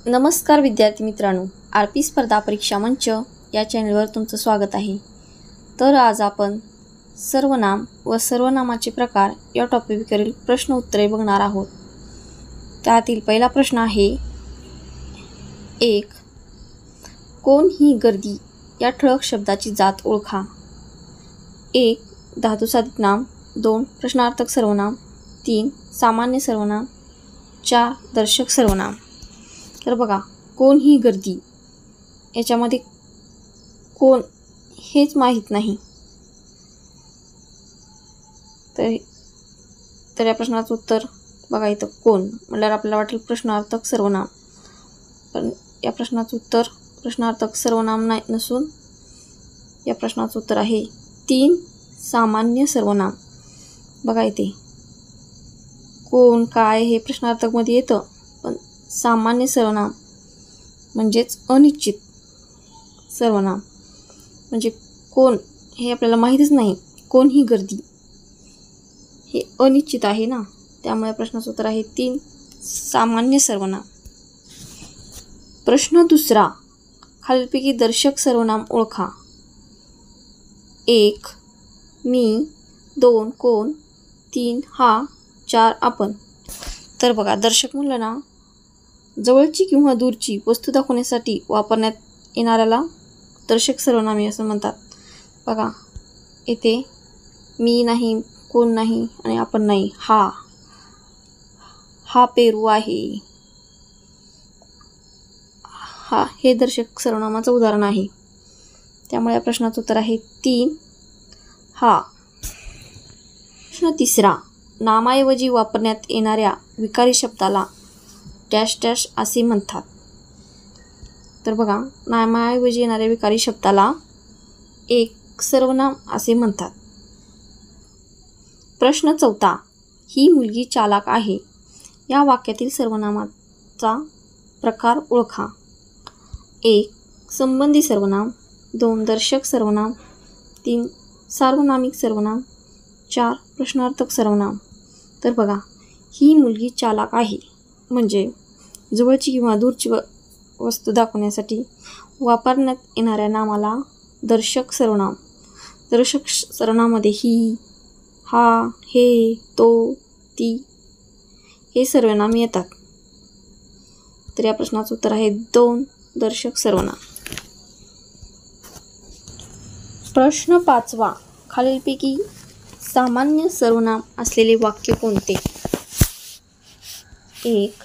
नमस्कार विद्यार्थी मित्रांनो, आरपी स्पर्धा परीक्षा मंच या चॅनलवर तुमचं स्वागत आहे. तर आज आपण सर्वनाम व सर्वनामाचे प्रकार या टॉपिकवरील प्रश्न उत्तरे बघणार आहोत. त्यातील पहिला प्रश्न आहे 1. कोण ही गर्दी या ठळक शब्दाची जात ओळखा. 1. धातुसाधित नाम. 2. प्रश्नार्थक सर्वनाम. 3. सामान्य सर्वनाम. 4. दर्शक सर्वनाम. तर बघा, कोण ही गर्दी याच्यामध्ये कोण हेच माहीत नाही. तर या प्रश्नाचं उत्तर बघा, इथं कोण म्हटल्यावर आपल्याला वाटेल प्रश्नार्थक सर्वनाम, पण या प्रश्नाचं उत्तर प्रश्नार्थक सर्वनाम नाही नसून या प्रश्नाचं उत्तर आहे 3. सामान्य सर्वनाम. बघा, इथे कोण काय हे प्रश्नार्थकमध्ये येतं, पण सामान्य सर्वनाम म्हणजेच अनिश्चित सर्वनाम म्हणजे कोण हे आपल्याला माहीतच नाही. कोण ही गर्दी हे अनिश्चित आहे ना, त्यामुळे प्रश्नाचं उत्तर आहे 3. सामान्य सर्वनाम. प्रश्न दुसरा, खालीलपैकी दर्शक सर्वनाम ओळखा. 1. मी. 2. कोण. 3. हा. 4. आपण. तर बघा, दर्शक म्हणलं ना, जवळची किंवा दूरची वस्तू दाखवण्यासाठी वापरण्यात येणाऱ्याला दर्शक सर्वनामे असं म्हणतात. बघा, येथे मी नाही, कोण नाही आणि आपण नाही. हा पेरू आहे. हा हे दर्शक सर्वनामाचं उदाहरण आहे. त्यामुळे या प्रश्नाचं उत्तर आहे 3. हा. प्रश्न तिसरा, नामाऐवजी वापरण्यात येणाऱ्या विकारी शब्दाला डॅश डॅश असे म्हणतात. तर बघा, नामाऐवजी येणाऱ्या विकारी शब्दाला एक सर्वनाम असे म्हणतात. प्रश्न चौथा, ही मुलगी चालाक आहे या वाक्यातील सर्वनामाचा प्रकार ओळखा. 1. संबंधी सर्वनाम. 2. दर्शक सर्वनाम. 3. सार्वनामिक सर्वनाम. 4. प्रश्नार्थक सर्वनाम. तर बघा, ही मुलगी चालाक आहे म्हणजे जवळची किंवा दूरची वस्तू दाखवण्यासाठी वापरण्यात येणाऱ्या नामाला दर्शक सर्वनाम. दर्शक सर्वनामामध्ये ही, हा, हे, तो, ती हे सर्वनाम येतात. तर या प्रश्नाचं उत्तर आहे 2. दर्शक सर्वनाम. प्रश्न 5वा, खालीलपैकी सामान्य सर्वनाम असलेले वाक्य कोणते. 1.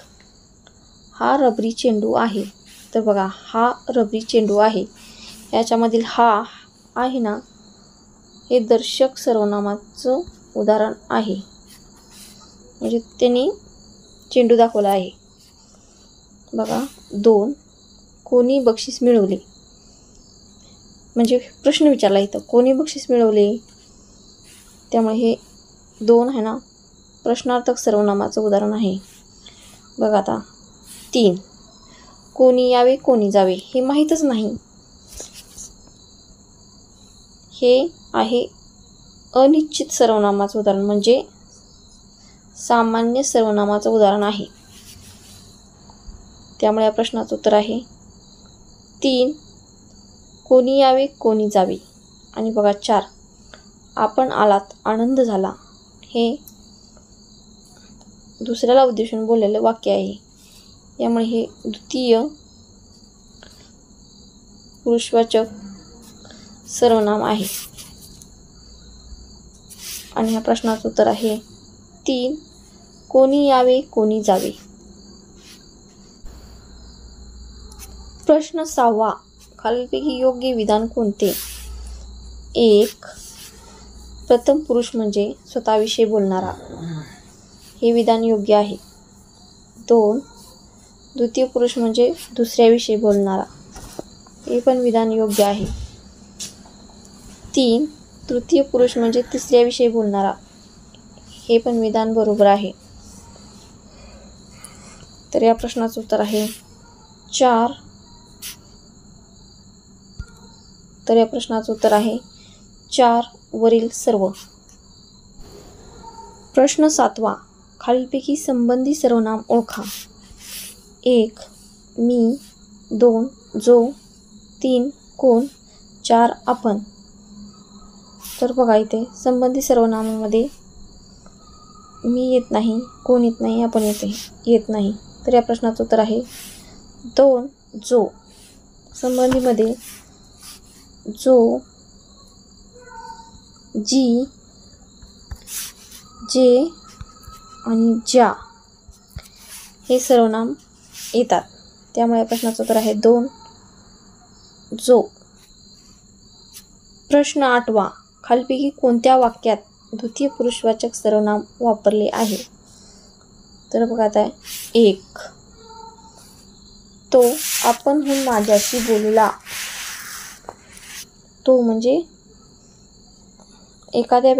हा रबरी चेंडू आहे. तर बघा, हा रबरी चेंडू आहे याच्यामधील हा आहे ना, हे दर्शक सर्वनामाचं उदाहरण आहे, म्हणजे त्यांनी चेंडू दाखवला आहे. बघा, 2. कोणी बक्षीस मिळवले म्हणजे प्रश्न विचारला इथं, कोणी बक्षीस मिळवले, त्यामुळे हे 2 आहे ना, प्रश्नार्थक सर्वनामाचं उदाहरण आहे. बघा आता 3. कोणी यावे कोणी जावे हे माहीतच नाही, हे आहे अनिश्चित सर्वनामाचं उदाहरण म्हणजे सामान्य सर्वनामाचं उदाहरण आहे. त्यामुळे या प्रश्नाचं उत्तर आहे 3. कोणी यावे कोणी जावे. आणि बघा 4. आपण आलात आनंद झाला हे दुसऱ्याला उद्देशून बोललेलं वाक्य आहे. यामुळे हे द्वितीय पुरुषवाचक सर्वनाम आहे. आणि ह्या प्रश्नाचं उत्तर आहे 3. कोणी यावे कोणी जावे. प्रश्न 6वा, खालीलपैकी योग्य विधान कोणते. 1. प्रथम पुरुष म्हणजे स्वतःविषयी बोलणारा, हे विधान योग्य आहे. 2. द्वितीय पुरुष म्हणजे दुसऱ्याविषयी बोलणारा, हे पण विधान योग्य आहे. 3. तृतीय पुरुष म्हणजे तिसऱ्याविषयी बोलणारा, हे पण विधान बरोबर आहे. तर या प्रश्नाचं उत्तर आहे 4. तर या प्रश्नाचं उत्तर आहे 4 वरील सर्व. प्रश्न 7वा, खालीलपैकी संबंधी सर्वनाम ओळखा. 1. मी, 2 जो, 3 कोण, 4 आपण. तर बघा इथे संबंधी सर्वनामामध्ये मी येत नाही, कोण येत नाही, आपण येत नाही. तर या प्रश्नाचं उत्तर आहे 2 जो. संबंधीमध्ये जो, जी, जे आणि ज्या हे सर्वनाम येतात. त्यामुळे या प्रश्नाचं उत्तर आहे 2 जो. प्रश्न 8वा. खालीलपैकी कोणत्या वाक्यात द्वितीय पुरुषवाचक सर्वनाम वापरले आहे? तर बघा आता 1. तो आपणहून माझ्याशी बोलला. तो म्हणजे एखाद्या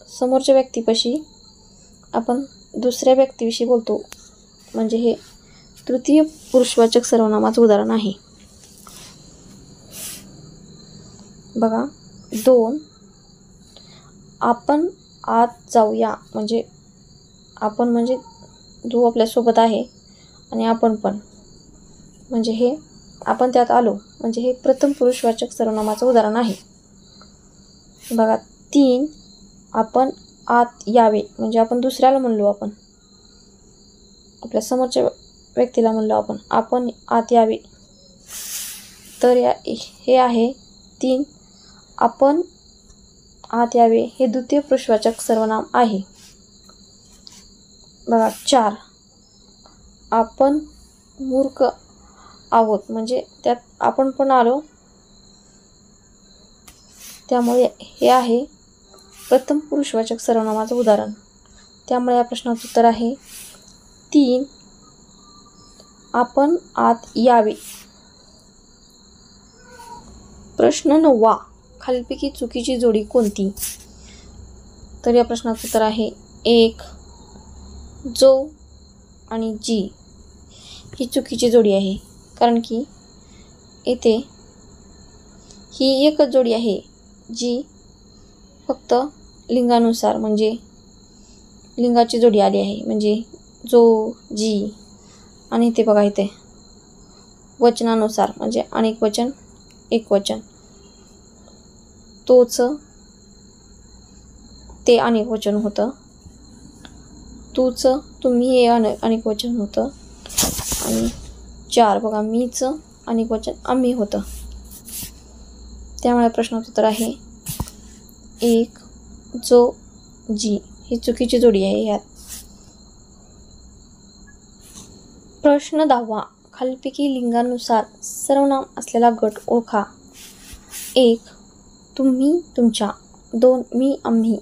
समोरच्या व्यक्तीपाशी आपण दुसऱ्या व्यक्तीविषयी बोलतो, म्हणजे हे तृतीय पुरुषवाचक सर्वनामाचं उदाहरण आहे. बघा 2. आपण आत जाऊया, म्हणजे आपण म्हणजे जो आपल्यासोबत आहे आणि आपण पण, म्हणजे हे आपण त्यात आलो, म्हणजे हे प्रथम पुरुषवाचक सर्वनामाचं उदाहरण आहे. बघा 3. आपण आत यावे, म्हणजे आपण दुसऱ्याला म्हणलो, आपण आपल्या समोरच्या व्यक्तीला म्हणलो आपण आत यावे. तर हे आहे 3. आपण आत यावे हे द्वितीय पुरुषवाचक सर्वनाम आहे. बघा 4. आपण मूर्ख आहोत, म्हणजे त्यात आपण पण आलो, त्यामुळे हे आहे प्रथम पुरुषवाचक सर्वनामाचं उदाहरण. त्यामुळे या प्रश्नाचं उत्तर आहे 3. आपण आत यावे. प्रश्न 9वा. खालीलपैकी चुकीची जोडी कोणती? तर या प्रश्नाचं उत्तर आहे 1. जो आणि जी ही चुकीची जोडी आहे, कारण की येथे ही एकच जोडी आहे जी फक्त लिंगानुसार, म्हणजे लिंगाची जोडी आली आहे, म्हणजे जो, जी. आणि इथे बघा इथे वचनानुसार, म्हणजे अनेक वचन, एक वचन. तोच ते अनेक वचन होतं, तूच, तुम्ही हे अनेक वचन होतं, आणि 4 बघा मीच अनेक वचन आम्ही होतं. त्यामुळे प्रश्नाचं उत्तर आहे 1. जो, जी ही चुकीची जोडी आहे यात. प्रश्न 10वा. खालीलपैकी लिंगानुसार सर्वनाम असलेला गट ओळखा. 1. तुम्ही, तुमच्या. 2. मी, आम्ही.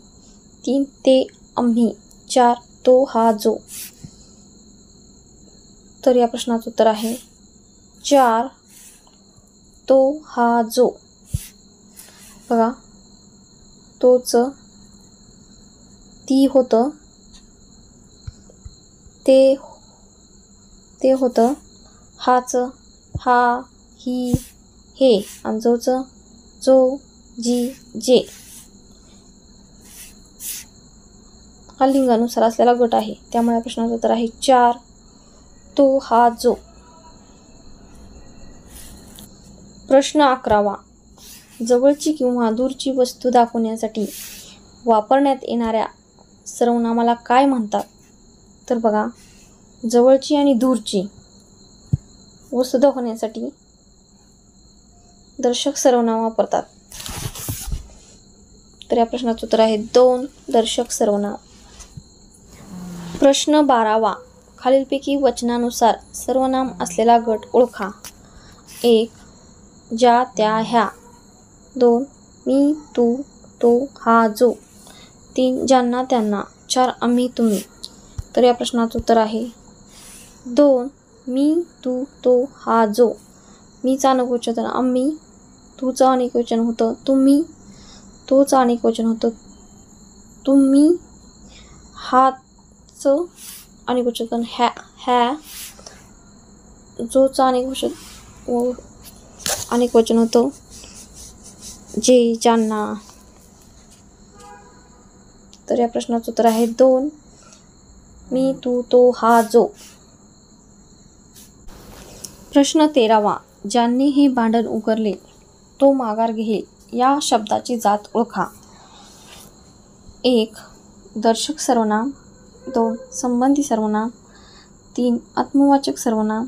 3. ते, आम्ही. 4. तो, हा, जो. तर या प्रश्नाचं उत्तर आहे 4. तो, हा, जो. बघा तोच, ती होतं, ते होतं, हाच, हा, ही, हे, आणि जोच, जो, जी, जे. हा लिंगानुसार असलेला गट आहे. त्यामुळे प्रश्नाचं उत्तर आहे 4. तो, हा, जो. प्रश्न 11वा. जवळची किंवा दूरची वस्तू दाखवण्यासाठी वापरण्यात येणाऱ्या सर्वनामाला काय म्हणतात? तर बघा जवळची आणि दूरची वस्तू दाखवण्यासाठी दर्शक सर्वनाम वापरतात. तर या प्रश्नाचं उत्तर आहे 2. दर्शक सर्वनाम. प्रश्न 12वा. खालीलपैकी वचनानुसार सर्वनाम असलेला गट ओळखा. 1. ज्या, त्या, ह्या. 2. मी, तू, तो, हा, जो. 3. ज्यांना, त्यांना. 4. आम्ही, तुम्ही. तर या प्रश्नाचं उत्तर आहे 2. मी, तू, तो, हा, जो. मीचं अनेक वचन आम्ही, तूचं अनेक वचन होतं तुम्ही, तोचं अनेक वचन होतं तुम्ही, हाचं अनेक वचन ह्या, जोचं अनेक वचन होतं जे, ज्यांना. तर या प्रश्नाचं उत्तर आहे 2. मी, तू, तो, हा, जो. प्रश्न 13वा. ज्यांनी हे भांडण उकरले तो माघार घेईल या शब्दाची जात ओळखा. 1. दर्शक सर्वनाम. 2. संबंधी सर्वनाम. 3. आत्मवाचक सर्वनाम.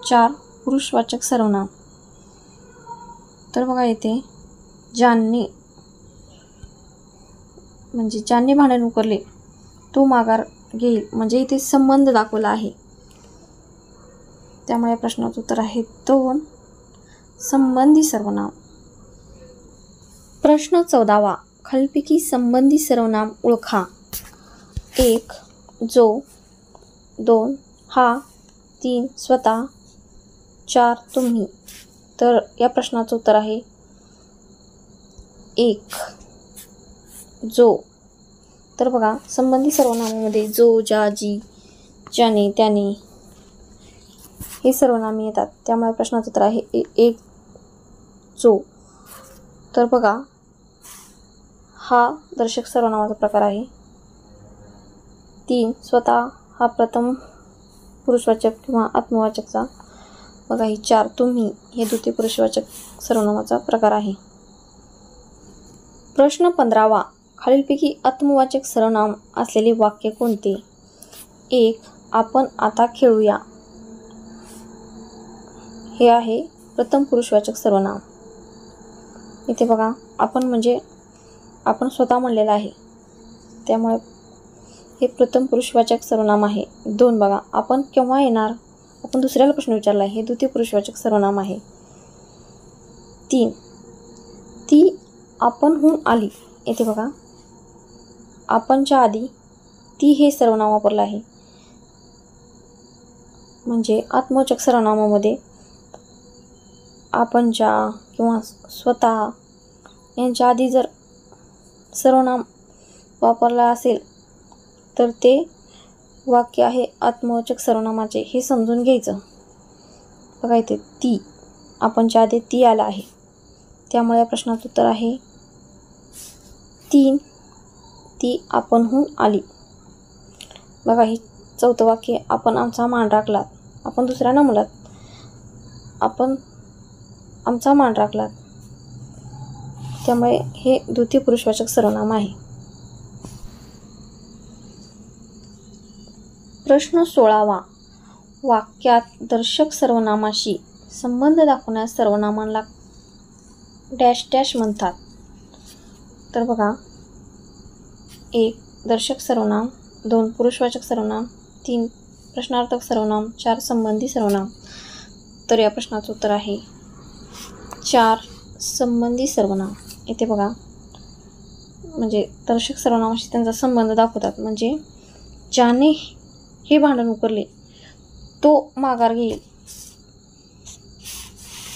4. पुरुषवाचक सर्वनाम. तर बघा इथे ज्यांनी म्हणजे ज्यांनी भांडण उकरले तो माघार घेईल म्हणजे इथे संबंध दाखवला आहे. त्यामुळे या प्रश्नाचं उत्तर आहे 2. संबंधी सर्वनाम. प्रश्न 14वा. खालीलपैकी संबंधी सर्वनाम ओळखा. 1. जो. 2. हा. 3. स्वतः. 4. तुम्ही. तर या प्रश्नाचं उत्तर आहे 1. जो. तर बघा संबंधी सर्वनामामध्ये जो, ज्या, जी, ज्याने, त्याने हे सर्वनामे येतात. त्यामुळे प्रश्नाचं उत्तर आहे 1. जो. तर बघा हा दर्शक सर्वनामाचा प्रकार आहे. 3. स्वतः हा प्रथम पुरुषवाचक किंवा आत्मवाचकचा. बघा ही 4. तुम्ही हे द्वितीय पुरुषवाचक सर्वनामाचा प्रकार आहे. प्रश्न 15वा. खालीलपैकी आत्मवाचक सर्वनाम असलेले वाक्य कोणते? 1. आपण आता खेळूया. हे आहे प्रथम पुरुषवाचक सर्वनाम. इथे बघा आपण म्हणजे आपण स्वतः म्हणलेलं आहे त्यामुळे हे प्रथम पुरुषवाचक सर्वनाम आहे. 2. बघा आपण केव्हा येणार. आपण दुसऱ्याला प्रश्न विचारला आहे. हे द्वितीय पुरुषवाचक सर्वनाम आहे. 3. ती आपणहून आली. येथे बघा आपणच्या आधी ती हे सर्वनाम वापरलं आहे. म्हणजे आत्मवाचक सर्वनामामध्ये आपणच्या किंवा स्वतः यांच्या आधी जर सर्वनाम वापरला असेल तर ते वाक्य आहे आत्मवाचक सर्वनामाचे हे समजून घ्यायचं. बघा इथे ती आपणच्या आधी ती आला आहे त्यामुळे या प्रश्नाचं उत्तर आहे 3. ती आपणहून आली. बघा ही 4थं वाक्य आपण आमचा मान राखलात. आपण दुसऱ्यांना म्हणलात आपण आमचा मान राखलात त्यामुळे हे द्वितीय पुरुषवाचक सर्वनाम आहे. प्रश्न 16वा. वाक्यात दर्शक सर्वनामाशी संबंध दाखवण्यास सर्वनामांना डॅश डॅश म्हणतात. तर बघा 1. दर्शक सर्वनाम. 2. पुरुषवाचक सर्वनाम. 3. प्रश्नार्थक सर्वनाम. 4. संबंधी सर्वनाम. तर या प्रश्नाचं उत्तर आहे 4. संबंधी सर्वनाम. इथे बघा म्हणजे दर्शक सर्वनामाशी त्यांचा संबंध दाखवतात. म्हणजे ज्याने हे भांडण उकरले तो माघार घेईल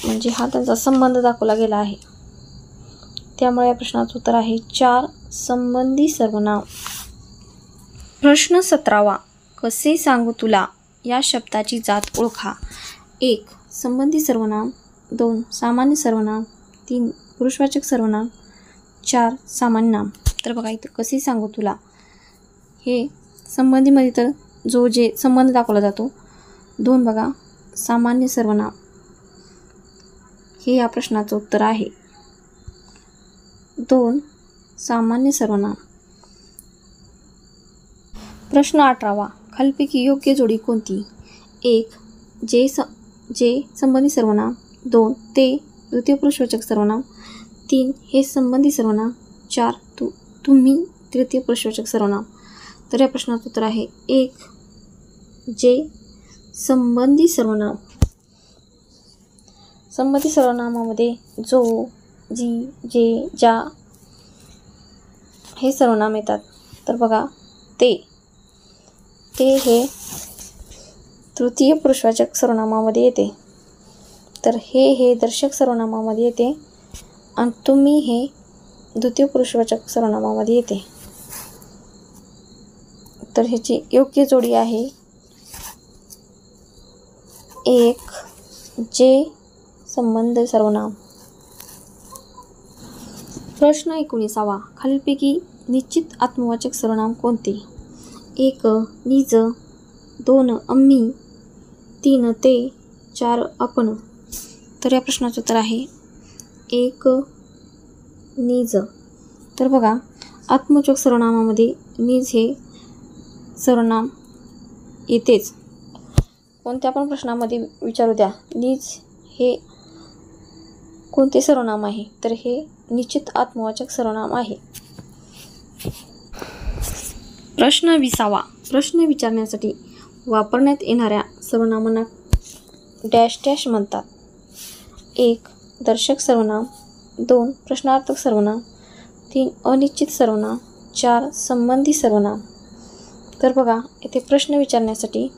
म्हणजे हा त्यांचा संबंध दाखवला गेला आहे. त्यामुळे या प्रश्नाचं उत्तर आहे 4. संबंधी सर्वनाम. प्रश्न 17वा. कसे सांगू तुला या शब्दाची जात ओळखा. 1. संबंधी सर्वनाम. 2. सामान्य सर्वनाम. 3. पुरुषवाचक सर्वनाम. 4. सामान्य नाम. तर बघा इथं कसे सांगू तुला हे संबंधीमध्ये तर जो जे संबंध दाखवला जातो. 2. बघा सामान्य सर्वनाम हे या प्रश्नाचं उत्तर आहे 2. सामान्य सर्वनाम. प्रश्न 18वा. खालीलपैकी योग्य जोडी कोणती? 1. जे संबंधी सर्वनाम. 2. ते द्वितीय पुरुषवाचक सर्वनाम. 3. हे संबंधी सर्वनाम. 4. तुम्ही तृतीय पुरुषवाचक सर्वनाम. तर या प्रश्नाचं उत्तर आहे 1. जे संबंधी सर्वनाम. संबंधी सर्वनामामध्ये जो, जी, जे, ज्या हे सर्वनाम येतात. तर बघा ते हे तृतीय पुरुषवाचक सर्वनामामध्ये येते. तर हे दर्शक सर्वनामामध्ये येते आणि तुम्ही हे द्वितीय पुरुषवाचक सर्वनामामध्ये येते. तर ह्याची योग्य जोडी आहे 1. जे संबंध सर्वनाम. प्रश्न 19वा. खालीलपैकी निश्चित आत्मवाचक सर्वनाम कोणते? 1. निज. 2. आम्ही. 3. ते. 4 आपण. तर या प्रश्नाचं उत्तर आहे 1 निज. तर बघा, आत्मवाचक सर्वनामामध्ये निज हे सर्वनाम येतेच. कोणत्या पण प्रश्नामध्ये विचारू द्या, निज हे कोणते सर्वनाम आहे, तर हे निश्चित आत्मवाचक सर्वनाम आहे. प्रश्न 20. प्रश्न विचारण्यासाठी वापरण्यात येणाऱ्या सर्वनामांना डॅश डॅश म्हणतात. 1 दर्शक सर्वनाम, 2 प्रश्नार्थक सर्वनाम, 3 अनिश्चित सर्वनाम, 4 संबंधी सर्वनाम. तर बघा, येथे प्रश्न विचारण्यासाठी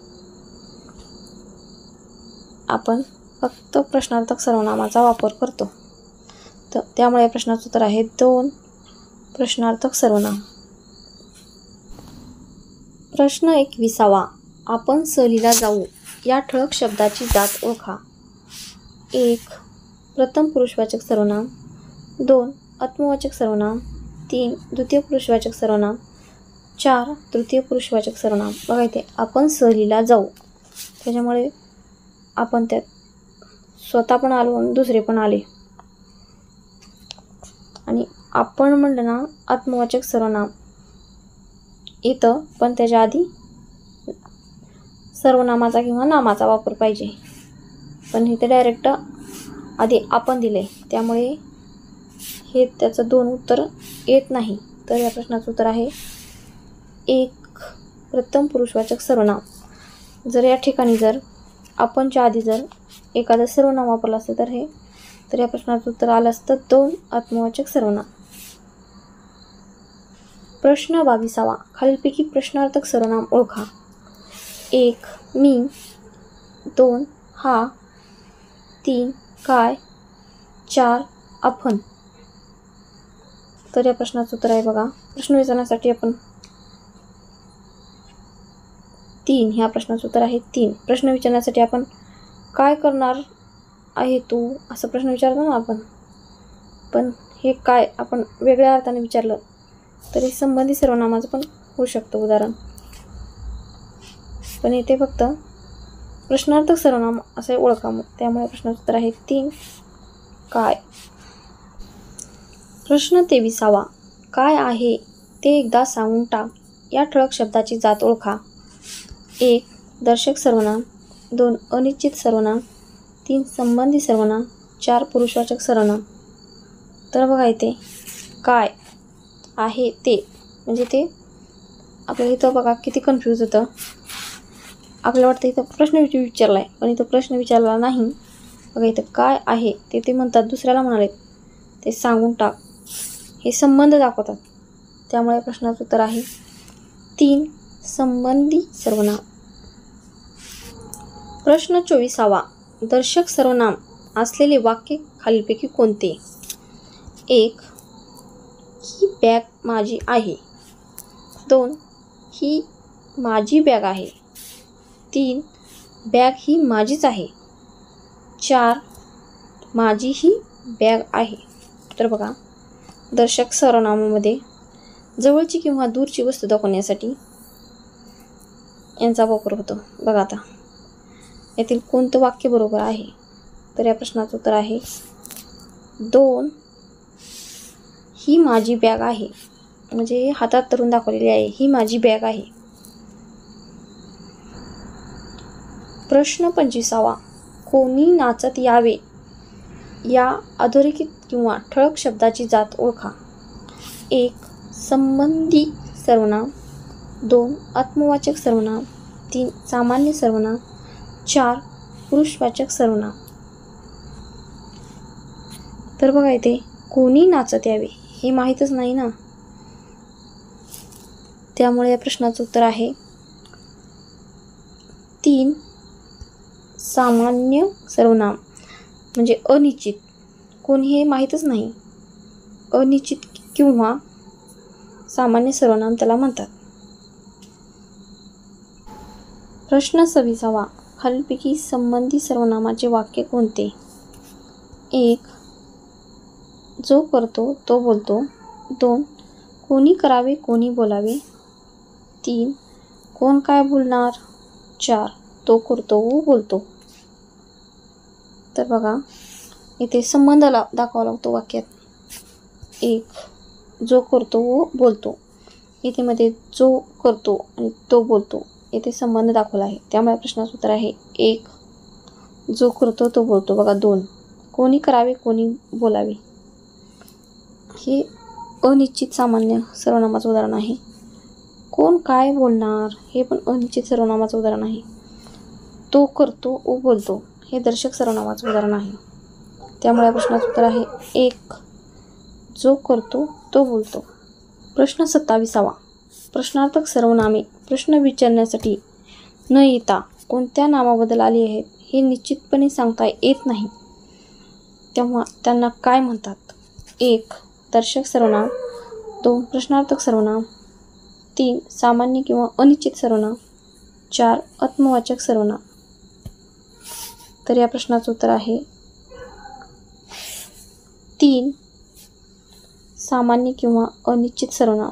आपण फक्त प्रश्नार्थक सर्वनामाचा वापर करतो. तर त्यामुळे या प्रश्नाचं उत्तर आहे 2 प्रश्नार्थक सर्वनाम. प्रश्न 21. आपण सहलीला जाऊ या ठळक शब्दाची जात ओळखा. 1 प्रथम पुरुषवाचक सर्वनाम, 2 आत्मवाचक सर्वनाम, 3 द्वितीय पुरुषवाचक सर्वनाम, 4 तृतीय पुरुषवाचक सर्वनाम. बघा, इथे आपण सहलीला जाऊ, त्याच्यामुळे आपण त्यात स्वतः पण आलो आणि दुसरे पण आले. आणि आपण म्हणलं ना, आत्मवाचक सर्वनाम येतं, पण त्याच्या आधी सर्वनामाचा किंवा नामाचा वापर पाहिजे. पण इथे डायरेक्ट आधी आपण दिले, त्यामुळे हे त्याचं 2 उत्तर येत नाही. तर या प्रश्नाचं उत्तर आहे 1 प्रथम पुरुषवाचक सर्वनाम. जर या ठिकाणी जर आपणच्या आधी जर एखादं सर्वनाम वापरलं असतं तर या प्रश्नाचं उत्तर आलं असतं 2 आत्मवाचक सर्वनाम. प्रश्न 22. खालीलपैकी प्रश्नार्थक सर्वनाम ओळखा. 1 मी, 2 हा, 3 काय, 4 आपण. तर या प्रश्नाचं उत्तर आहे बघा, प्रश्न विचारण्यासाठी आपण 3, ह्या प्रश्नाचं उत्तर आहे 3. प्रश्न विचारण्यासाठी आपण काय करणार आहे तू, असं प्रश्न विचारतो ना आपण, पण हे काय आपण वेगळ्या अर्थाने विचारलं तरी संबंधी सर्वनामाचं पण होऊ शकतं उदाहरण. पण इथे फक्त प्रश्नार्थक सर्वनाम असे ओळखा, त्यामुळे प्रश्नाचं उत्तर आहे 3 काय. प्रश्न 23. काय आहे ते एकदा सांगून टाक या ठळक शब्दाची जात ओळखा. 1 दर्शक सर्वनाम, 2 अनिश्चित सर्वनाम, 3 संबंधी सर्वनाम, 4 पुरुषवाचक सर्वनाम. तर बघा, इथे काय आहे ते म्हणजे ते आपल्याला इथं बघा किती कन्फ्यूज होतं. आपल्याला वाटतं इथं प्रश्न विचारला आहे, पण इथं प्रश्न विचारला नाही. बघा, इथं काय आहे ते म्हणतात, दुसऱ्याला म्हणाले ते सांगून टाक, हे संबंध दाखवतात. त्यामुळे प्रश्नाचं उत्तर आहे 3 संबंधी सर्वनाम. प्रश्न 24. दर्शक सर्वनाम असलेले वाक्य खालीलपैकी कोणते. 1 ही बॅग माझी आहे, 2 ही माझी बॅग आहे, 3 बॅग ही माझीच आहे, 4 माझी ही बॅग आहे. तर बघा, दर्शक सर्वनामामध्ये जवळची किंवा दूरची वस्तू दाखवण्यासाठी यांचा वापर होतो. बघा, आता यातील कोणतं वाक्य बरोबर आहे. तर या प्रश्नाचं उत्तर आहे 2 ही माझी बॅग आहे, म्हणजे हातात धरून दाखवलेली आहे, ही माझी बॅग आहे. प्रश्न 25. कोणी नाचत यावे या अधोरेखित किंवा ठळक शब्दाची जात ओळखा. 1 संबंधी सर्वनाम, 2 आत्मवाचक सर्वनाम, 3 सामान्य सर्वनाम, 4 पुरुषवाचक सर्वनाम. तर बघा, इथे कोणी नाचत यावे हे माहीतच नाही ना, त्यामुळे या प्रश्नाचं उत्तर आहे 3 सामान्य सर्वनाम, म्हणजे अनिश्चित. कोणी हे माहीतच नाही, अनिश्चित किंवा सामान्य सर्वनाम त्याला म्हणतात. प्रश्न 26. खालीलपैकी संबंधी सर्वनामाचे वाक्य कोणते. 1 जो करतो तो बोलतो, 2 कोणी करावे कोणी बोलावे, 3 कोण काय बोलणार, 4 तो करतो व बोलतो. तर बघा इथे संबंध दाखवावा लागतो वाक्यात. एक, जो करतो व बोलतो. इथे मध्ये जो करतो आणि तो बोलतो इथे संबंध दाखवला आहे. त्यामुळे प्रश्नाचं उत्तर आहे एक, जो करतो तो बोलतो. बघा 2, कोणी करावे कोणी बोलावे. हे अनिश्चित सामान्य सर्वनामाचं उदाहरण आहे. कोण काय बोलणार हे पण अनिश्चित सर्वनामाचं उदाहरण आहे. तो करतो व बोलतो हे दर्शक सर्वनामाचं उदाहरण आहे. त्यामुळे प्रश्नाचं उत्तर आहे एक, जो करतो तो बोलतो. प्रश्न 27. प्रश्नार्थक सर्वनामे प्रश्न विचारण्यासाठी न येता कोणत्या नामाबद्दल आली आहेत हे निश्चितपणे सांगता येत नाही, तेव्हा त्यांना काय म्हणतात? 1. दर्शक सर्वनाम. 2. प्रश्नार्थक सर्वनाम. 3. सामान्य किंवा अनिश्चित सर्वनाम. 4. आत्मवाचक सर्वनाम. तर या प्रश्नाचं उत्तर आहे 3. सामान्य किंवा अनिश्चित सर्वनाम.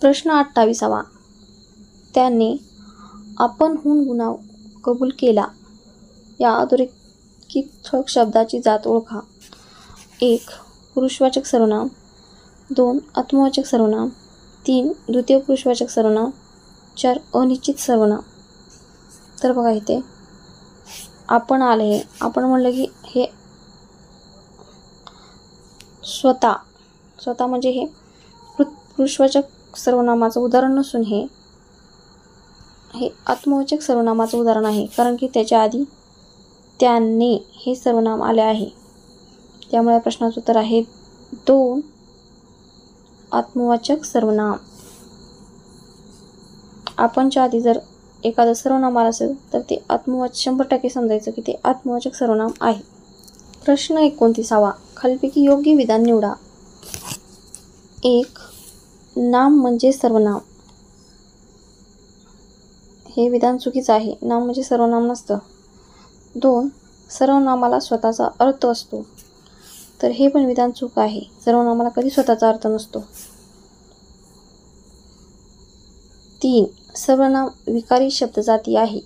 प्रश्न 28. त्याने आपणहून गुन्हा कबूल केला या अधोरेखित ठळक शब्दाची जात ओळखा. 1. पुरुषवाचक सर्वनाम. 2. आत्मवाचक सर्वनाम. 3. द्वितीय पुरुषवाचक सर्वनाम. 4. अनिश्चित सर्वनाम. तर बघा इथे आपण आले. आपण म्हणलं की हे स्वतः म्हणजे हे पुरुषवाचक सर्वनामाचं उदाहरण नसून हे आत्मवाचक सर्वनामाचं उदाहरण आहे, कारण की त्याच्या आधी त्याने हे सर्वनाम आले आहे. त्यामुळे प्रश्नाचं उत्तर आहे 2. आत्मवाचक सर्वनाम. आपणच्या आधी जर एखादं सर्वनाम आलं असेल तर ते 100% समजायचं की ते आत्मवाचक सर्वनाम आहे. प्रश्न 29. खालीलपैकी योग्य विधान निवडा. 1. नाम म्हणजे सर्वनाम. हे विधान चुकीचं आहे. नाम म्हणजे सर्वनाम नसतं. 2. सर्वनामाला स्वतःचा अर्थ असतो. तर हे पण विधान चूक आहे. सर्वनामाला कधी स्वतःचा अर्थ नसतो. 3. सर्वनाम विकारी शब्दजाती आहे.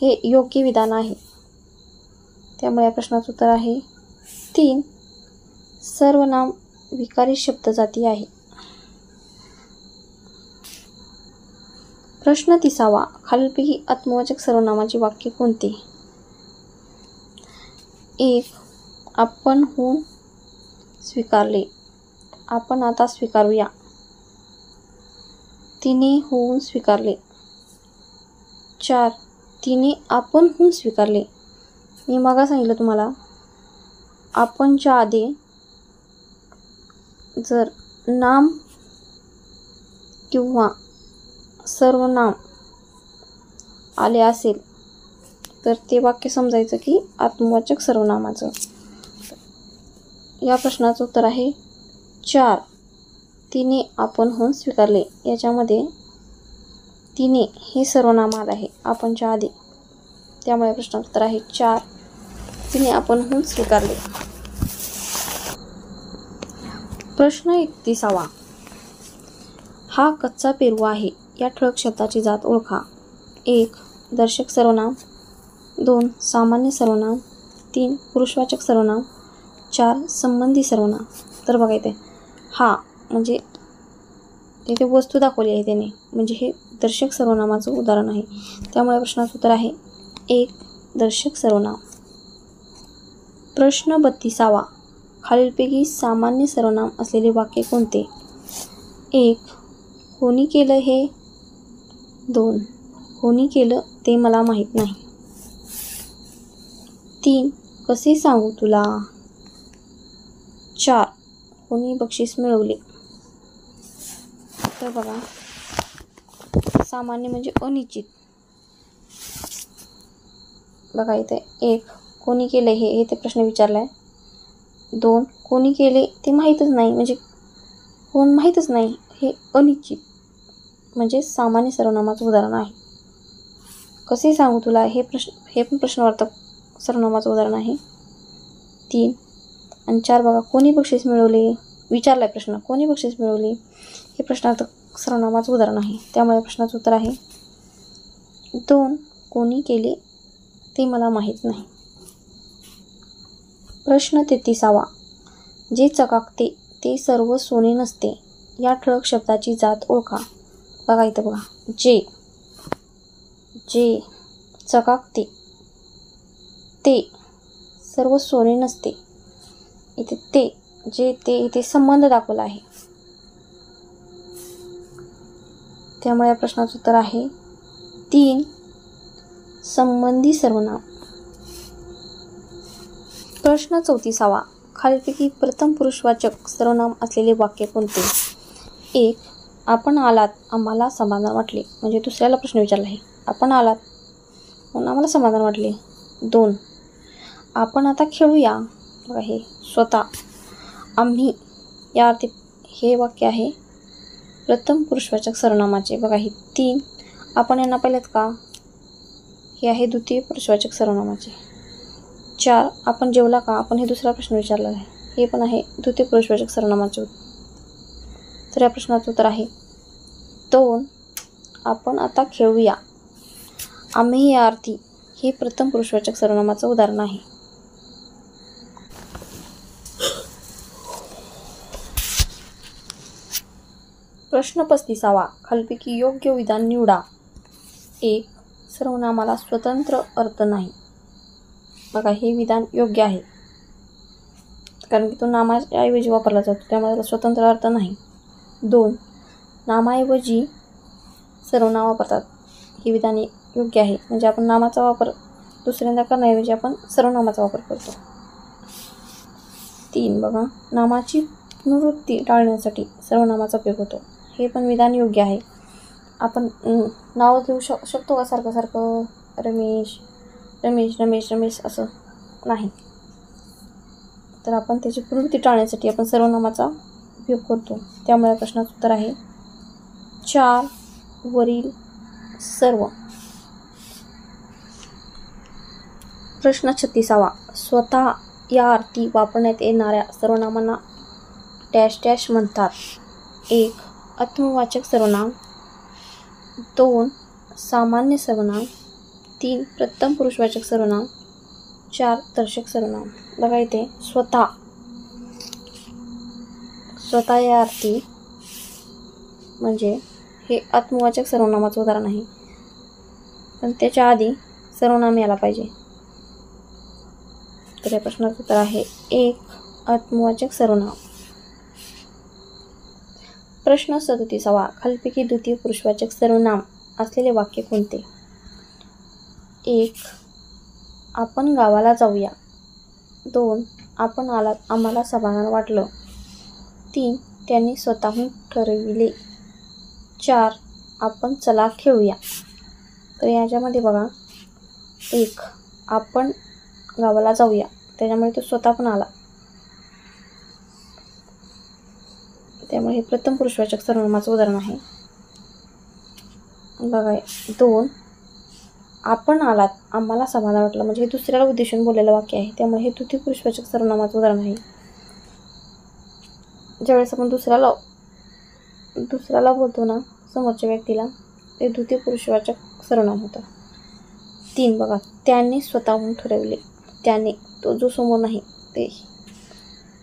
हे योग्य विधान आहे. त्यामुळे या प्रश्नाचं उत्तर आहे 3. सर्वनाम विकारी शब्दजाती आहे. प्रश्न 30. खालीलपैकी आत्मवाचक सर्वनामाची वाक्य कोणती? 1. आपणहून स्वीकारले. आपण आता स्वीकारूया. तिने होऊन स्वीकारले. 4. तिने आपणहून स्वीकारले. मी मागा सांगितलं तुम्हाला, आपणच्या आधी जर नाम किंवा सर्वनाम आले असेल तर ते वाक्य समजायचं की आत्मवाचक सर्वनामाचं. या प्रश्नाचं उत्तर आहे 4. तिने आपणहून स्वीकारले. याच्यामध्ये तिने हे सर्वनाम आलं आहे आपणच्या आधी. त्यामुळे प्रश्नाचं उत्तर आहे 4. तिने आपणहून स्वीकारले. प्रश्न 31. हा कच्चा पेरू आहे या ठळक शब्दाची जात ओळखा. 1. दर्शक सर्वनाम. 2. सामान्य सर्वनाम. 3. पुरुषवाचक सर्वनाम. 4. संबंधी सर्वनाम. तर बघा इथे हा म्हणजे इथे वस्तू दाखवली आहे त्याने, म्हणजे हे दर्शक सर्वनामाचं उदाहरण आहे. त्यामुळे प्रश्नाचं उत्तर आहे 1. दर्शक सर्वनाम. प्रश्न 32. खालीलपैकी सामान्य सर्वनाम असलेले वाक्य कोणते? 1. कोणी केलं हे? 2. कोणी केलं ते मला माहीत नाही. 3. कसे सांगू तुला? 4. कोणी बक्षीस मिळवले. तर बघा सामान्य म्हणजे अनिश्चित. बघा इथे 1. कोणी केले हे ते प्रश्न विचारला आहे. 2. कोणी केले ते माहीतच नाही, म्हणजे कोण माहीतच नाही, हे अनिश्चित म्हणजे सामान्य सर्वनामाचं उदाहरण आहे. कसे सांगू तुला हे पण प्रश्नवाचक सर्वनामाचं उदाहरण आहे. 3 आणि 4 बघा कोणी बक्षीस मिळवले विचारलाय प्रश्न. कोणी बक्षीस मिळवले हे प्रश्नार्थक सर्वनामाचं उदाहरण आहे. त्यामुळे प्रश्नाचं उत्तर आहे 2. कोणी केले ते मला माहीत नाही. प्रश्न 33. जे चकाकते ते सर्व सोने नसते. या ठळक शब्दाची जात ओळखा. बघा इथं बघा. जे चकाकते ते सर्व सोने नसते. इथे इथे संबंध दाखवला आहे. त्यामुळे या प्रश्नाचं उत्तर आहे 3 संबंधी सर्वनाम. प्रश्न 34. खालीलपैकी प्रथम पुरुषवाचक सर्वनाम असलेले वाक्य कोणते? 1. आपण आलात आम्हाला समाधान वाटले. म्हणजे दुसऱ्याला प्रश्न विचारला आहे. आपण आलात म्हणून आम्हाला समाधान वाटले. 2. आपण आता खेळूया. बघा हे स्वतः. आम्ही या अर्थी हे वाक्य आहे प्रथम पुरुषवाचक सर्वनामाचे. बघा हे 3 आपण यांना पाहिलेत का? हे आहे द्वितीय पुरुषवाचक सर्वनामाचे. 4. आपण जेवला का? आपण हे दुसरा प्रश्न विचारलेला आहे. हे पण आहे द्वितीय पुरुषवाचक सर्वनामाचे. तर या प्रश्नाचं उत्तर आहे 2. आपण आता खेळूया. आम्ही या अर्थी हे प्रथम पुरुषवाचक सर्वनामाचं उदाहरण आहे. प्रश्न 35. खालीलपैकी योग्य विधान निवडा. 1. सर्वनामाला स्वतंत्र अर्थ नाही. बघा हे विधान योग्य आहे, कारण की तो नामाऐवजी वापरला जातो, त्यामुळे त्याला स्वतंत्र अर्थ नाही. 2. नामाऐवजी सर्वनाम वापरतात. हे विधान योग्य आहे, म्हणजे आपण नामाचा वापर दुसऱ्यांदा करण्याऐवजी आपण सर्वनामाचा वापर करतो. 3. बघा नामाची पुनरुक्ती टाळण्यासाठी सर्वनामाचा उपयोग होतो. हे पण विधान योग्य आहे. आपण नाव घेऊ शकतो का सारखं रमेश रमेश रमेश रमेश असं नाही, तर आपण त्याची पुनरुक्ती टाळण्यासाठी आपण सर्वनामाचा उपयोग करतो. त्यामुळे प्रश्नाचं उत्तर आहे 4 वरील सर्व. प्रश्न 36. स्वतः या अर्थी वापरण्यात येणाऱ्या सर्वनामांना डॅश डॅश म्हणतात. 1. आत्मवाचक सर्वनाम. 2. सामान्य सर्वनाम. 3. प्रथम पुरुषवाचक सर्वनाम. 4. दर्शक सर्वनाम. बघा इथे स्वतः या अर्थी म्हणजे हे आत्मवाचक सर्वनामाचं उदाहरण आहे, पण त्याच्या आधी सर्वनाम यायला पाहिजे. तर या प्रश्नाचं उत्तर आहे 1. आत्मवाचक सर्वनाम. प्रश्न 37. खालीलपैकी द्वितीय पुरुषवाचक सर्वनाम असलेले वाक्य कोणते? 1. आपण गावाला जाऊया. 2. आपण आलात आम्हाला समाधान वाटलं. 3. त्यांनी स्वतःहून ठरविले. 4. आपण चला खेळूया. तर याच्यामध्ये बघा 1. आपण गावाला जाऊया, त्याच्यामुळे तो स्वतः पण आला, त्यामुळे हे प्रथम पुरुषवाचक सर्वनामाचं उदाहरण आहे. बघा 2. आपण आलात आम्हाला समाधान वाटलं, म्हणजे हे दुसऱ्याला उद्देशून बोललेलं वाक्य आहे, त्यामुळे हे तृतीय पुरुषवाचक सर्वनामाचं उदाहरण आहे. ज्यावेळेस आपण दुसऱ्याला बोलतो ना, समोरच्या व्यक्तीला, ते द्वितीय पुरुषवाचक सर्वनाम होतं. 3. बघा त्याने स्वतःहून ठरवले. त्याने, तो जो समोर नाही ते,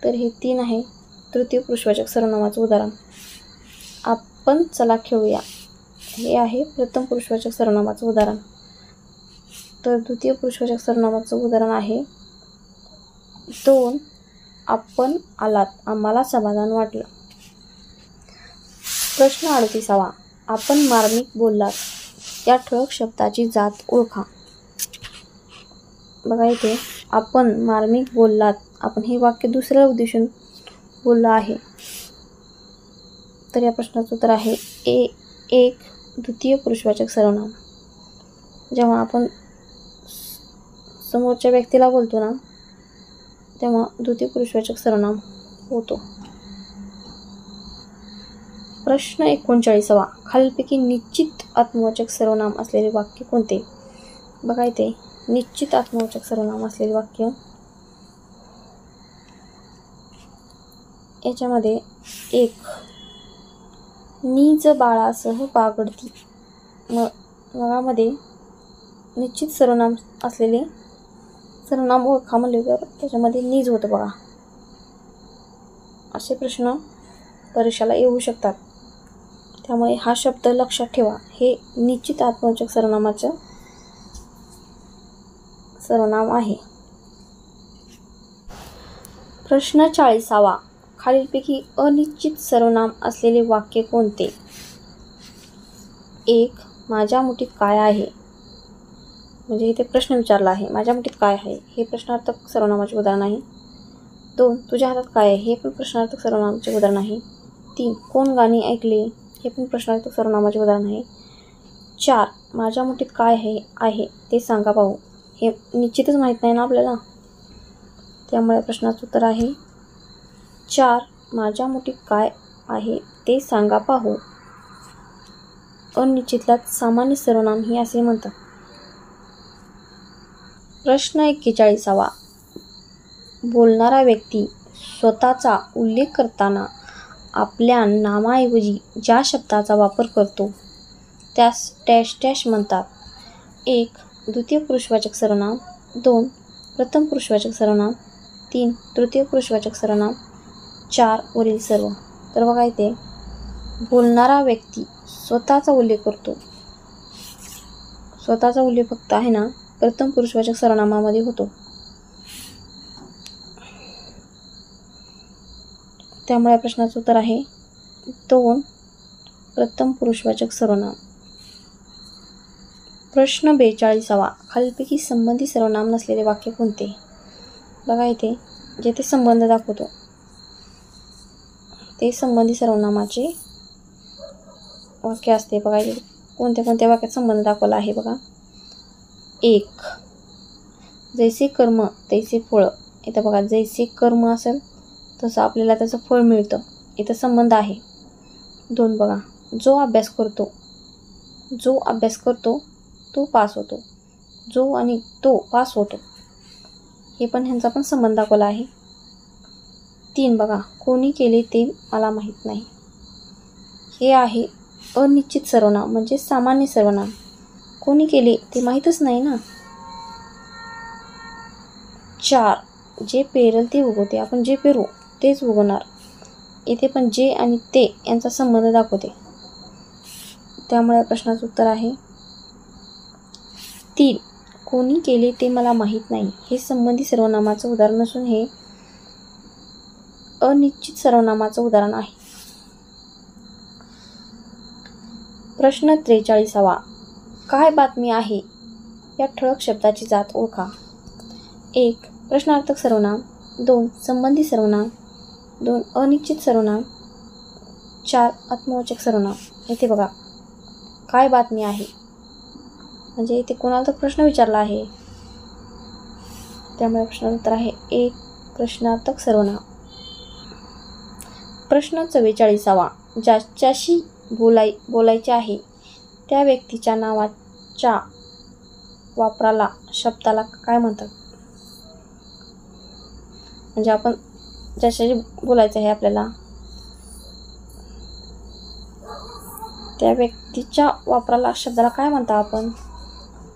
तर हे 3 आहे तृतीय पुरुषवाचक सर्वनामाचं उदाहरण. आपण चला खेळूया हे आहे प्रथम पुरुषवाचक सर्वनामाचं उदाहरण. तर द्वितीय पुरुषवाचक सर्वनामाचं उदाहरण आहे 2. आपण आलात आम्हाला समाधान वाटलं. प्रश्न 38. आपण मार्मिक बोललात या ठळक शब्दाची जात ओळखा. बघा इथे आपण मार्मिक बोललात, आपण हे वाक्य दुसऱ्याला उद्देशून बोललं आहे, तर या प्रश्नाचं उत्तर आहे 1. द्वितीय पुरुषवाचक सर्वनाम. जेव्हा आपण समोरच्या व्यक्तीला बोलतो ना, तेव्हा द्वितीय पुरुषवाचक सर्वनाम होतो. प्रश्न 39. खालीलपैकी निश्चित आत्मवाचक सर्वनाम असलेले वाक्य कोणते? बघा इथे निश्चित आत्मवाचक सर्वनाम असलेले वाक्य याच्यामध्ये 1. नीज बाळासह बागडती. मगामध्ये निश्चित सर्वनाम असलेले सर्वनाम ओळखा म्हणले तर त्याच्यामध्ये नीज होतं बघा. असे प्रश्न परीक्षेला येऊ शकतात. त्यामुळे हा शब्द लक्षात ठेवा. हे निश्चित आत्मवाचक सर्वनामाचं सर्वनाम आहे. प्रश्न 40वा. खालीलपैकी अनिश्चित सर्वनाम असलेले वाक्य कोणते? 1. माझ्या मुठीत काय आहे? म्हणजे इथे प्रश्न विचारला आहे. माझ्या मुठीत काय आहे हे प्रश्नार्थक सर्वनामाचे उदाहरण आहे. 2. तुझ्या हातात काय आहे हे पण प्रश्नार्थक सर्वनामाचे उदाहरण आहे. 3. कोण गाणी ऐकले हे पण प्रश्नार्थक सर्वनामाचे उदाहरण आहे. 4. माझ्या मुठीत काय आहे ते सांगा पाहू. हे निश्चितच माहीत नाही ना आपल्याला, त्यामुळे प्रश्नाचं उत्तर आहे 4. माझ्या मुठीत काय आहे ते सांगा पाहू. अनिश्चितला सामान्य सर्वनाम हे असे म्हणतात. प्रश्न 41वा. बोलणारा व्यक्ती स्वतःचा उल्लेख करताना आपल्या नामाऐवजी ज्या शब्दाचा वापर करतो त्यास डॅश डॅश म्हणतात. 1. द्वितीय पुरुषवाचक सर्वनाम. 2. प्रथम पुरुषवाचक सर्वनाम. 3. तृतीय पुरुषवाचक सर्वनाम. 4. वरील सर्व. तर बघा इथे बोलणारा व्यक्ती स्वतःचा उल्लेख करतो. स्वतःचा उल्लेख फक्त आहे ना प्रथम पुरुषवाचक सर्वनामामध्ये होतो. त्यामुळे प्रश्नाचं उत्तर आहे 2. प्रथम पुरुषवाचक सर्वनाम. प्रश्न 42वा. खालीलपैकी संबंधी सर्वनाम नसलेले वाक्य कोणते? बघा इथे जेथे संबंध दाखवतो ते संबंधी सर्वनामाचे वाक्य असते. बघा इथे कोणत्या कोणत्या वाक्यात संबंध दाखवला आहे बघा. 1. जैसे कर्म तैसे फळ. इथं बघा जैसे कर्म असेल तसं आपल्याला त्याचं फळ मिळतं. इथं संबंध आहे. 2. बघा जो अभ्यास करतो तो पास होतो. जो आणि तो पास होतो हे पण ह्यांचा पण संबंध दाखवला आहे. 3. बघा कोणी केले ते मला माहीत नाही. हे आहे अनिश्चित सर्वनाम म्हणजे सामान्य सर्वनाम. कोणी केले ते माहीतच नाही ना. 4. जे पेरल ते उगवते. आपण जे पेरू तेच उगवणार. इथे पण जे आणि ते यांचा संबंध दाखवते. त्यामुळे प्रश्नाचं उत्तर आहे 3. कोणी केले ते मला माहीत नाही. हे संबंधी सर्वनामाचं उदाहरण असून हे अनिश्चित सर्वनामाचं उदाहरण आहे. प्रश्न 43वा. काय बातमी आहे या ठळक शब्दाची जात ओळखा. 1. प्रश्नार्थक सर्वनाम. 2. संबंधी सर्वनाम. 2. अनिश्चित सर्वनाम. 4. आत्मवाचक सर्वनाम. इथे बघा काय बातमी आहे म्हणजे इथे कोणाला तर प्रश्न विचारला आहे. त्यामुळे प्रश्नाचं उत्तर आहे 1. प्रश्नार्थक सर्वनाम. प्रश्न 44वा. ज्याच्याशी बोलायचे आहे त्या व्यक्तीच्या नावाच्या वापराला शब्दाला काय म्हणतात? म्हणजे आपण ज्याच्याशी बोलायचं आहे आपल्याला त्या व्यक्तीच्या वापराला शब्दाला काय म्हणता आपण?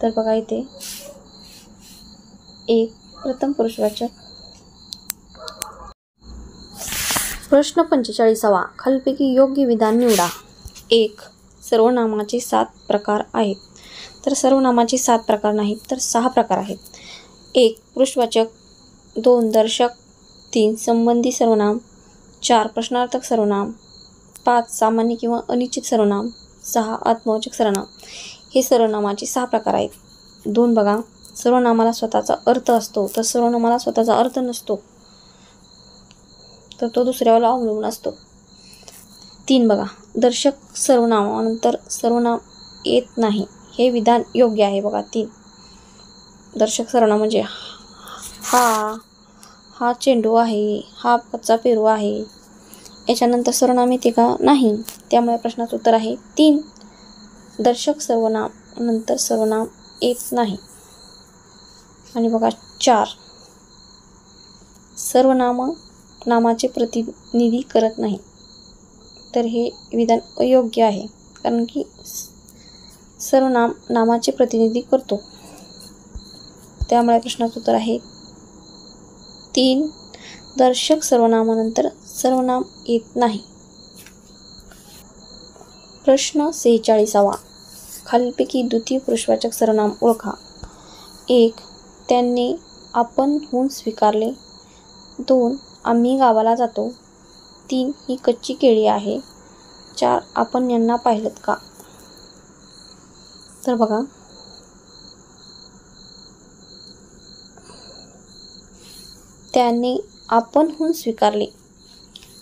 तर बघा इथे 1. प्रथम पुरुषवाचक. प्रश्न 45वा. खालीलपैकी योग्य विधान निवडा. 1. सर्वनामाचे 7 प्रकार आहेत. तर सर्वनामाचे 7 प्रकार नाहीत तर 6 प्रकार आहेत. 1. पुरुषवाचक. 2. दर्शक. 3. संबंधी सर्वनाम. 4. प्रश्नार्थक सर्वनाम. 5. सामान्य किंवा अनिश्चित सर्वनाम. 6. आत्मवाचक सर्वनाम. हे सर्वनामाचे 6 प्रकार आहेत. 2. बघा सर्वनामाला स्वतःचा अर्थ असतो तर सर्वनामाला स्वतःचा अर्थ नसतो तर तो दुसऱ्यावर अवलंबून असतो. 3. बघा दर्शक सर्वनामानंतर सर्वनाम येत नाही हे विधान योग्य आहे. बघा 3. दर्शक सर्वनाम म्हणजे हा चेंडू आहे, हा कच्चा पेरू आहे, याच्यानंतर सर्वनाम येते का? नाही. त्यामुळे प्रश्नाचं उत्तर आहे 3. दर्शक सर्वनाम नंतर सर्वनाम येत नाही. आणि बघा 4. सर्वनाम नामाचे प्रतिनिधी करत नाही. तर हे विधान अयोग्य आहे कारण की सर्वनाम नामाचे प्रतिनिधी करतो. त्यामुळे प्रश्नाचं उत्तर आहे 3. दर्शक सर्वनामानंतर सर्वनाम येत नाही. प्रश्न 46. खालीलपैकी द्वितीय पुरुषवाचक सर्वनाम ओळखा. 1. त्यांनी आपणहून स्वीकारले. 2. आम्ही गावाला जातो. 3. ही कच्ची केळी आहे. 4. आपण यांना पाहिलंत का? तर बघा, त्याने आपणहून स्वीकारले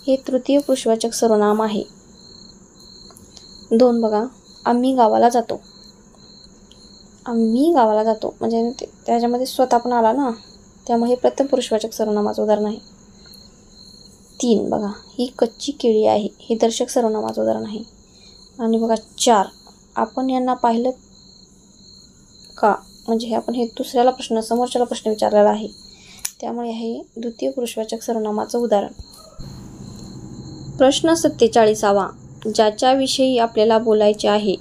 हे तृतीय पुरुषवाचक सर्वनाम आहे. 2 बघा, आम्ही गावाला जातो. आम्ही गावाला जातो म्हणजे त्याच्यामध्ये स्वतः पण आला ना, त्यामुळे हे प्रथम पुरुषवाचक सर्वनामाचं उदाहरण आहे. 3 बघा, ही कच्ची केळी आहे, हे दर्शक सर्वनामाचं उदाहरण आहे. आणि बघा 4, आपण यांना पाहिलं का, म्हणजे हे आपण हे दुसऱ्याला प्रश्न, समोरच्याला प्रश्न विचारलेला आहे, त्यामुळे हे द्वितीय पुरुषवाचक सर्वनामाचं उदाहरण. प्रश्न 47. ज्याच्याविषयी आपल्याला बोलायचे आहे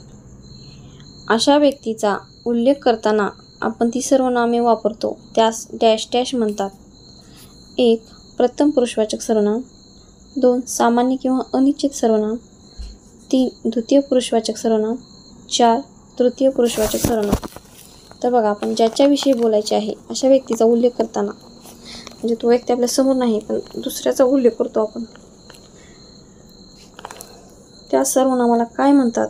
अशा व्यक्तीचा उल्लेख करताना आपण ती सर्वनामे वापरतो त्यास डॅश डॅश म्हणतात. 1. प्रथम पुरुषवाचक सर्वनाम. 2. सामान्य किंवा अनिश्चित सर्वनाम. 3. द्वितीय पुरुषवाचक सर्वनाम. 4. तृतीय पुरुषवाचक सर्वनाम. तर बघा, आपण ज्याच्याविषयी बोलायचे आहे अशा व्यक्तीचा उल्लेख करताना, म्हणजे तो व्यक्ती आपल्या समोर नाही पण दुसऱ्याचा उल्लेख करतो आपण, त्या सर्वनामाला काय म्हणतात?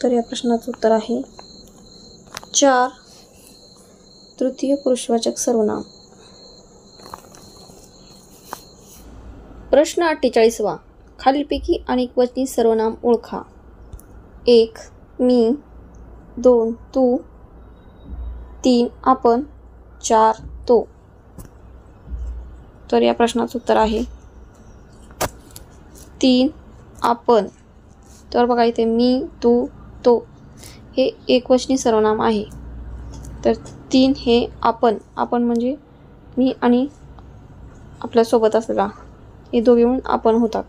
तर या प्रश्नाचं उत्तर आहे 4. तृतीय पुरुषवाचक सर्वनाम. प्रश्न 48. खालीलपैकी अनेकवचनी सर्वनाम ओळखा. 1. मी. 2. तू. 3. आपण. 4. तो. तर या प्रश्नाचं उत्तर आहे 3. आपण. तर बघा, इथे मी, तू, तो हे एकवचनी सर्वनाम आहे. तर 3 हे आपण. आपण म्हणजे मी आणि आपल्यासोबत असलेला, हे दोघे मिळून आपण होतात,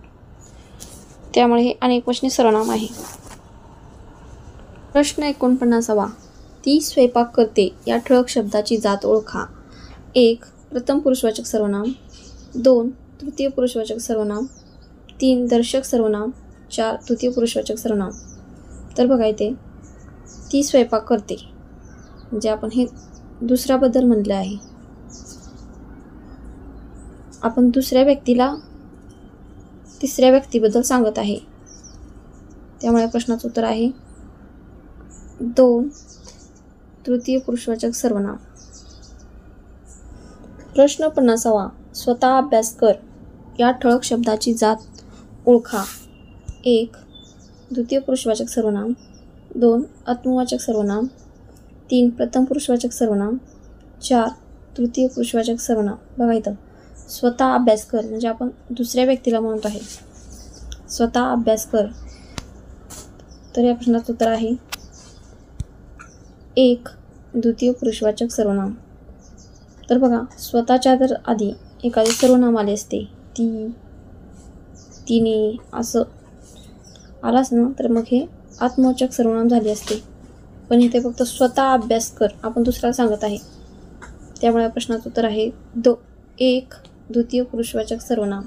त्यामुळे हे अनेकवचनी सर्वनाम आहे. प्रश्न 49. ती स्वयंपाक करते या ठळक शब्दाची जात ओळखा. 1. प्रथम पुरुषवाचक सर्वनाम. 2. तृतीय पुरुषवाचक सर्वनाम. 3. दर्शक सर्वनाम. 4. तृतीय पुरुषवाचक सर्वनाम. तर बघा, इथे ती स्वयंपाक करते म्हणजे आपण हे दुसऱ्याबद्दल म्हणलं आहे. आपण दुसऱ्या व्यक्तीला तिसऱ्या व्यक्तीबद्दल सांगत आहे, त्यामुळे प्रश्नाचं उत्तर आहे 2. तृतीय पुरुषवाचक सर्वनाम. प्रश्न 50. स्वतः अभ्यास कर या ठळक शब्दाची जात ओळखा. 1. द्वितीय पुरुषवाचक सर्वनाम. 2. आत्मवाचक सर्वनाम. 3. प्रथम पुरुषवाचक सर्वनाम. 4. तृतीय पुरुषवाचक सर्वनाम. बघा, इथं स्वतः अभ्यास कर म्हणजे आपण दुसऱ्या व्यक्तीला म्हणत आहे स्वतः अभ्यास कर. तर या प्रश्नाचं उत्तर आहे 1. द्वितीय पुरुषवाचक सर्वनाम. तर बघा, स्वतःच्या जर आधी एखादे सर्वनाम आले असते, ती, तिने असं आलाच ना, तर मग हे आत्मवाचक सर्वनाम झाले असते. पण इथे फक्त स्वतः अभ्यास कर आपण दुसऱ्याला सांगत आहे, त्यामुळे या प्रश्नाचं उत्तर आहे 1. द्वितीय पुरुषवाचक सर्वनाम.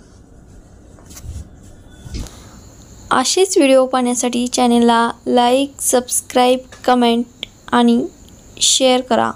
असेच व्हिडिओ पाहण्यासाठी चॅनेलला लाईक, सबस्क्राईब, कमेंट आणि शेअर करा.